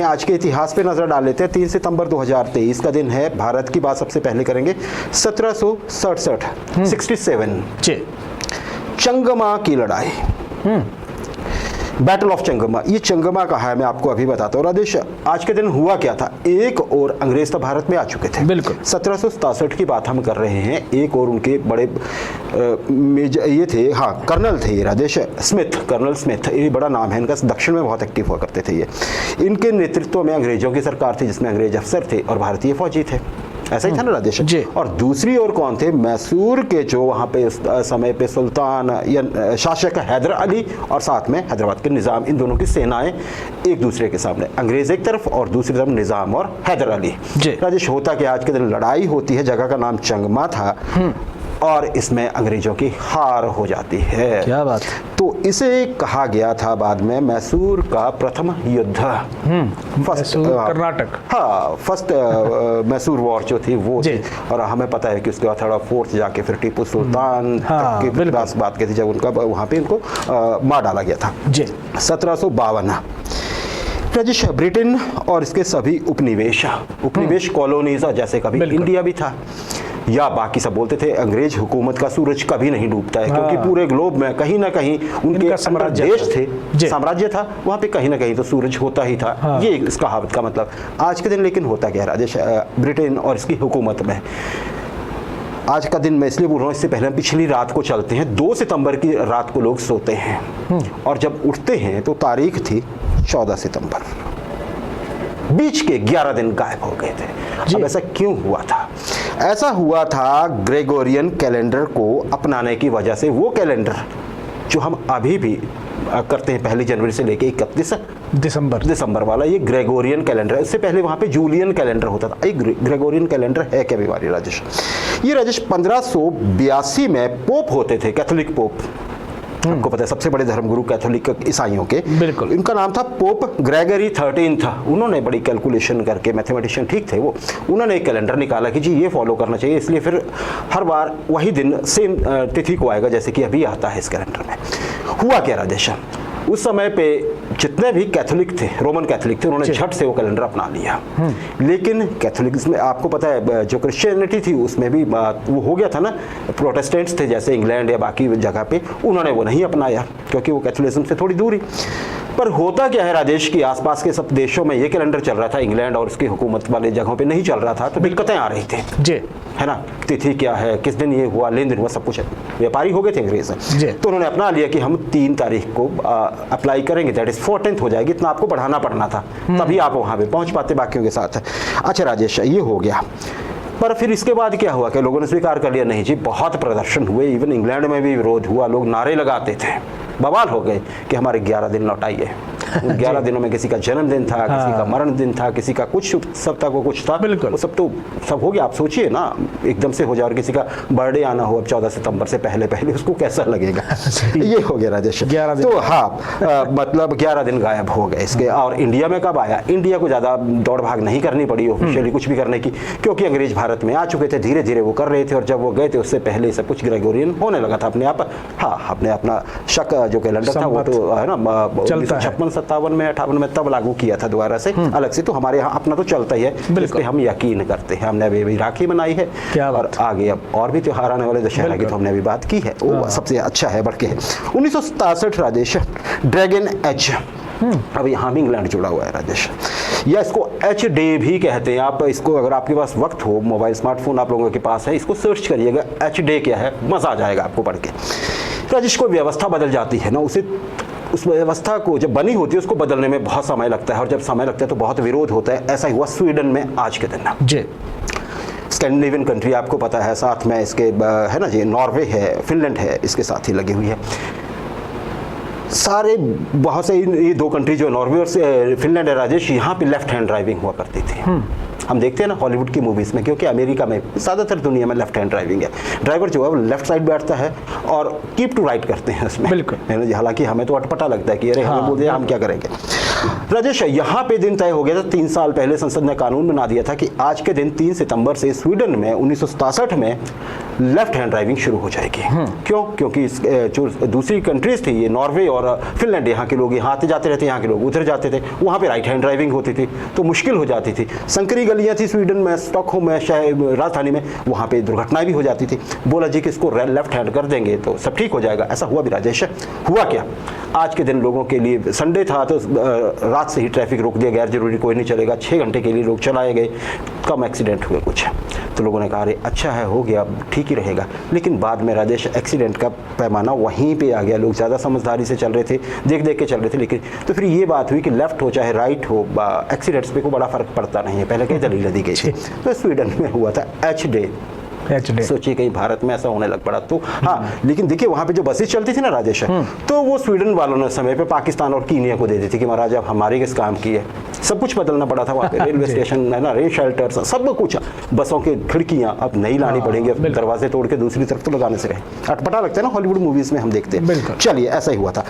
आज के इतिहास पे नजर डाल लेते हैं। 3 सितंबर 2023 का दिन है। भारत की बात सबसे पहले करेंगे। 1767 67 चंगमा की लड़ाई, बैटल ऑफ चंगमा। ये चंगमा कहा है, मैं आपको अभी बताता हूँ। राजेश, आज के दिन हुआ क्या था? एक और अंग्रेज तो भारत में आ चुके थे। बिल्कुल 1767 की बात हम कर रहे हैं। एक और उनके बड़े ये थे, हाँ कर्नल थे ये, राजेश स्मिथ, कर्नल स्मिथ, ये बड़ा नाम है इनका, दक्षिण में बहुत एक्टिव हुआ करते थे ये। इनके नेतृत्व में अंग्रेजों की सरकार थी जिसमें अंग्रेज अफसर थे और भारतीय फौजी थे। ऐसा ही था ना राजेश? और दूसरी ओर कौन थे? मैसूर के जो वहाँ पे उस समय पे सुल्तान या शासक हैदर अली और साथ में हैदराबाद के निज़ाम, इन दोनों की सेनाएं एक दूसरे के सामने, अंग्रेज एक तरफ और दूसरी तरफ निज़ाम और हैदर अली। राजेश, होता कि आज के दिन लड़ाई होती है, जगह का नाम चंगमा था और इसमें अंग्रेजों की हार हो जाती है। क्या बात। तो इसे कहा गया था बाद में मैसूर का प्रथम युद्ध। फर्स्ट कर्नाटक, हाँ फर्स्ट मैसूर वॉर जो थी वो थी। और हमें पता है कि उसके बाद थोड़ा फोर्थ जाके फिर टीपू सुल्तान की बात की थी, जब उनका वहाँ पे इनको मार डाला गया था। 1752 राजेश, ब्रिटेन और इसके सभी उपनिवेश कॉलोनीज, जैसे कभी इंडिया भी था या बाकी सब बोलते थे अंग्रेज हुकूमत का सूरज कभी नहीं डूबता है, क्योंकि पूरे ग्लोब में कहीं ना कहीं उनके देश थे, साम्राज्य था, वहाँ पे कहीं ना कहीं तो सूरज होता ही था। ये इस कहावत का मतलब। आज के दिन लेकिन होता क्या है राजेश, ब्रिटेन और इसकी हुकूमत में? आज का दिन मैं इसलिए बोल रहा हूँ, इससे पहले हम पिछली रात को चलते हैं। 2 सितंबर की रात को लोग सोते हैं और जब उठते हैं तो तारीख थी 14 सितंबर। बीच के 11 दिन गायब हो गए थे। अब ऐसा क्यों हुआ था? ऐसा हुआ था ग्रेगोरियन कैलेंडर को अपनाने की वजह से। वो कैलेंडर जो हम अभी भी करते हैं 1 जनवरी से लेके 31 दिसंबर वाला, ये ग्रेगोरियन कैलेंडर है। इससे पहले वहाँ पे जूलियन कैलेंडर होता था। ये ग्रेगोरियन कैलेंडर है क्या बीमारी राजेश? ये राजेश 1582 में पोप होते थे, कैथोलिक पोप। आपको पता है सबसे बड़े धर्मगुरु कैथोलिक ईसाइयों के। बिल्कुल। इनका नाम था पोप ग्रेगरी 13 था। उन्होंने बड़ी कैलकुलेशन करके, मैथमेटिशियन ठीक थे वो, उन्होंने एक कैलेंडर निकाला कि जी ये फॉलो करना चाहिए, इसलिए फिर हर बार वही दिन सेम तिथि को आएगा जैसे कि अभी आता है इस कैलेंडर में। हुआ क्या राजेश, उस समय पे जितने भी कैथोलिक थे, रोमन कैथोलिक थे, उन्होंने झट से वो कैलेंडर अपना लिया। लेकिन कैथोलिक्स में आपको पता है जो क्रिश्चियनिटी थी उसमें भी वो हो गया था ना, प्रोटेस्टेंट्स थे जैसे इंग्लैंड या बाकी जगह पे, उन्होंने वो नहीं अपनाया क्योंकि वो कैथोलिज्म से थोड़ी दूरी। पर होता क्या है राजेश की आसपास के सब देशों में ये कैलेंडर चल रहा था, इंग्लैंड और उसकी हुकूमत वाले जगहों पे नहीं चल रहा था, तो दिक्कतें आ रही थी है ना। तिथि क्या है, किस दिन ये हुआ, लेन देन हुआ, सब कुछ व्यापारी हो गए थे अंग्रेज। तो उन्होंने अपना लिया कि हम 3 तारीख को अप्लाई करेंगे, दैट इज 14th हो जाएगी। इतना आपको बढ़ाना पड़ना था, तभी आप वहाँ पे पहुँच पाते बाकियों के साथ। अच्छा राजेश, ये हो गया। पर फिर इसके बाद क्या हुआ कि लोगों ने स्वीकार कर लिया, नहीं जी बहुत प्रदर्शन हुए, इवन इंग्लैंड में भी विरोध हुआ, लोग नारे लगाते थे, बवाल हो गए कि हमारे 11 दिन लौटाइए। 11 दिनों में किसी का जन्मदिन था, किसी का मरण दिन था, किसी का कुछ सप्ताह को कुछ था, वो सब तो सब हो गया। आप सोचिए ना, एकदम से हो जाए और किसी का बर्थडे आना हो अब 14 सितंबर से पहले उसको कैसा लगेगा। ये हो गया राजेश। तो हाँ मतलब 11 दिन गायब हो गए इसके। और इंडिया में कब आया? इंडिया को ज़्यादा दौड़ भाग नहीं करनी पड़ी ऑफिशियली कुछ भी करने की, क्योंकि अंग्रेज भारत में आ चुके थे, धीरे धीरे वो कर रहे थे। और जब वो गए थे उससे पहले सब कुछ ग्रेगोरियन होने लगा था अपने आप। हाँ, अपने अपना शक जो कैलेंडर था वो तो है ना 56-57 में 58 में तब लागू किया था दोबारा से अलग से। तो हमारे यहाँ अपना तो चलता ही है, इस पे हम यकीन करते हैं। हमने अभी राखी बनाई है और आगे अब और भी त्योहार आने वाले, दशहरा की तो हमने अभी बात की है, वो सबसे अच्छा है बढ़ के है। 1967 राजेश, ड्रैगन एच, अब यहाँ भी इंग्लैंड जुड़ा हुआ है राजेश, या इसको एच डे भी कहते हैं। आप इसको अगर आपके पास वक्त हो, मोबाइल स्मार्टफोन आप लोगों के पास है, इसको सर्च करिएगा एच डे क्या है, मजा आ जाएगा आपको पढ़ के। राजेश को व्यवस्था बदल जाती है ना, उस व्यवस्था को जब बनी होती है उसको बदलने में बहुत समय लगता है, और जब समय लगता है तो बहुत विरोध होता है। ऐसा हुआ स्वीडन में आज के दिन जी। स्कैंडिनेवियन कंट्री आपको पता है, साथ में इसके है ना जी, नॉर्वे है, फिनलैंड है, इसके साथ ही लगी हुई है। सारे बहुत से ये 2 कंट्री जो नॉर्वे और फिनलैंड है राजेश, यहाँ पे लेफ्ट हैंड ड्राइविंग हुआ करती थी। हम देखते हैं ना हॉलीवुड की मूवीज़ में, क्योंकि अमेरिका में ज़्यादातर दुनिया में लेफ्ट हैंड ड्राइविंग है। ड्राइवर जो है वो लेफ्ट साइड बैठता है और कीप टू राइट करते हैं उसमें। बिल्कुल। हालांकि हमें तो अटपटा लगता है कि अरे हमें बोल दिया हम क्या करेंगे। राजेश, यहाँ पे दिन तय हो गया था। 3 साल पहले संसद ने कानून बना दिया था कि आज के दिन 3 सितंबर से स्वीडन में 1967 में लेफ्ट हैंड ड्राइविंग शुरू हो जाएगी। क्यों? क्योंकि जो दूसरी कंट्रीज थी, ये नॉर्वे और फिनलैंड, यहाँ के लोग यहाँ आते जाते रहते, यहाँ के लोग उधर जाते थे, वहाँ पे राइट हैंड ड्राइविंग होती थी तो मुश्किल हो जाती थी। संकरी गलियाँ थी स्वीडन में, स्टॉकहोम में, शहर राजधानी में, वहाँ पे दुर्घटनाएं भी हो जाती थी। बोला जी कि इसको लेफ्ट हैंड कर देंगे तो सब ठीक हो जाएगा। ऐसा हुआ भी राजेश। हुआ क्या? आज के दिन लोगों के लिए संडे था तो रात से ही ट्रैफिक रोक दिया, गैर जरूरी कोई नहीं चलेगा। 6 घंटे के लिए लोग चलाए गए, कम एक्सीडेंट हुए कुछ। तो लोगों ने कहा अरे अच्छा है, हो गया, ठीक ही रहेगा। लेकिन बाद में राजेश एक्सीडेंट का पैमाना वहीं पे आ गया। लोग ज़्यादा समझदारी से चल रहे थे, देख देख के चल रहे थे। लेकिन तो फिर ये बात हुई कि लेफ्ट हो चाहे राइट हो, एक्सीडेंट्स पे कोई बड़ा फर्क पड़ता नहीं है। पहले कई दलील दी गई थी। तो स्वीडन में हुआ था एच डे। सोचिए कहीं भारत में ऐसा होने लग पड़ा तो। हाँ, लेकिन देखिए वहाँ पे जो बसेस चलती थी ना राजेश, तो वो स्वीडन वालों ने समय पे पाकिस्तान और कीनिया को दे दी थी कि महाराज अब हमारे किस काम की है। सब कुछ बदलना पड़ा था वहाँ पे। रेलवे स्टेशन है ना, रेल शेल्टर, सब कुछ। बसों की खिड़कियाँ अब नई लानी पड़ेंगी, दरवाजे तोड़ के दूसरी तरफ तो लगाने से रहे। अटपटा लगता है ना, हॉलीवुड मूवीज में हम देखते हैं। चलिए ऐसा ही हुआ था।